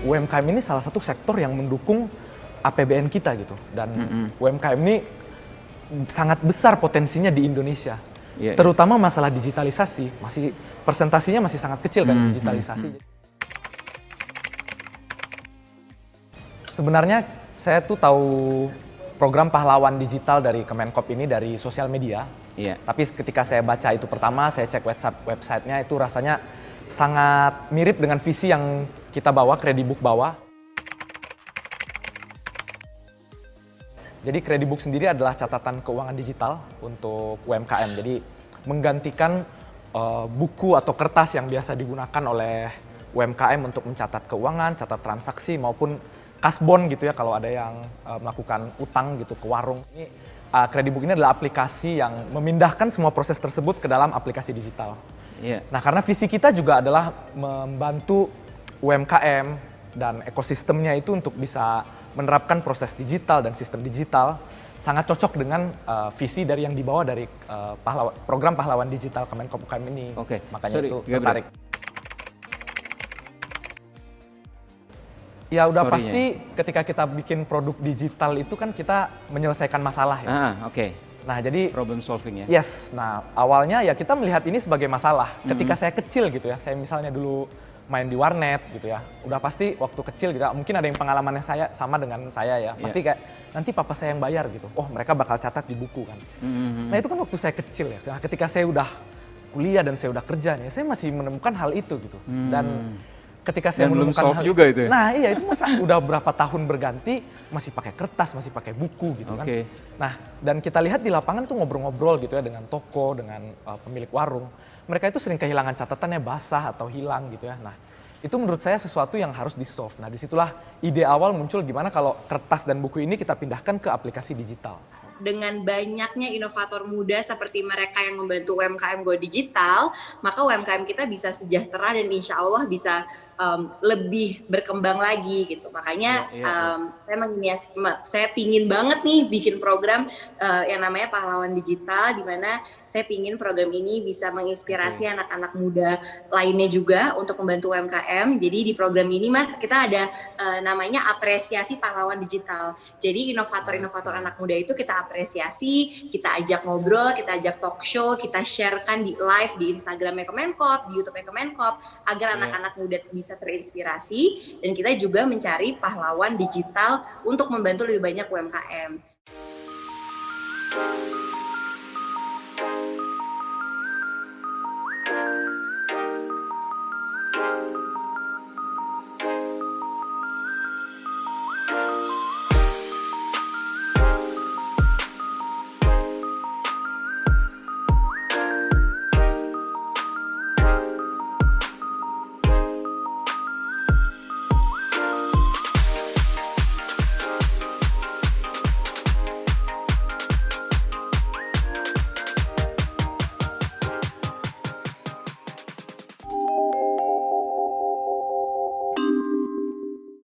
UMKM ini salah satu sektor yang mendukung APBN kita gitu. Dan UMKM ini sangat besar potensinya di Indonesia. Terutama masalah digitalisasi, persentasinya masih sangat kecil kan digitalisasi. Sebenarnya saya tuh tahu program pahlawan digital dari Kemenkop ini dari sosial media. Tapi ketika saya baca itu pertama, saya cek websitenya itu rasanya sangat mirip dengan visi yang kita bawa, Kredibook bawa. Jadi Kredibook sendiri adalah catatan keuangan digital untuk UMKM. Jadi menggantikan buku atau kertas yang biasa digunakan oleh UMKM untuk mencatat keuangan, catat transaksi maupun kasbon gitu ya kalau ada yang melakukan utang gitu ke warung. Ini Kredibook ini adalah aplikasi yang memindahkan semua proses tersebut ke dalam aplikasi digital. Nah, karena visi kita juga adalah membantu UMKM dan ekosistemnya itu untuk bisa menerapkan proses digital dan sistem digital, sangat cocok dengan visi dari yang dibawa dari program pahlawan digital Kemenkop UKM ini. Makanya itu tertarik. Ya udah pasti ketika kita bikin produk digital itu kan kita menyelesaikan masalah ya. Nah jadi problem solving ya. Yes. Nah awalnya ya kita melihat ini sebagai masalah. Ketika saya kecil gitu ya, saya misalnya dulu main di warnet gitu ya. Udah pasti waktu kecil gitu, mungkin ada yang pengalamannya saya sama dengan saya ya. Pasti kayak nanti papa saya yang bayar gitu. Oh mereka bakal catat di buku kan. Nah itu kan waktu saya kecil ya. Nah, ketika saya udah kuliah dan saya udah kerja nih, saya masih menemukan hal itu gitu. Dan ketika saya menemukan belum solve juga itu ya? Nah iya itu masa udah berapa tahun berganti masih pakai kertas, masih pakai buku gitu kan. Nah dan kita lihat di lapangan tuh ngobrol-ngobrol gitu ya dengan toko, dengan pemilik warung. Mereka itu sering kehilangan catatannya basah atau hilang gitu ya. Nah itu menurut saya sesuatu yang harus di-solve. Nah disitulah ide awal muncul gimana kalau kertas dan buku ini kita pindahkan ke aplikasi digital. Dengan banyaknya inovator muda seperti mereka yang membantu UMKM go digital, maka UMKM kita bisa sejahtera dan insya Allah bisa lebih berkembang lagi gitu. Makanya saya pingin banget nih bikin program yang namanya Pahlawan Digital, di mana saya pingin program ini bisa menginspirasi anak-anak muda lainnya juga untuk membantu UMKM. Jadi di program ini Mas, kita ada namanya apresiasi pahlawan digital. Jadi inovator-inovator anak muda itu kita apresiasi, kita ajak ngobrol, kita ajak talk show, kita sharekan di live di Instagramnya Kemenkop, di YouTube-nya Kemenkop, agar anak-anak muda bisa terinspirasi, dan kita juga mencari pahlawan digital untuk membantu lebih banyak UMKM.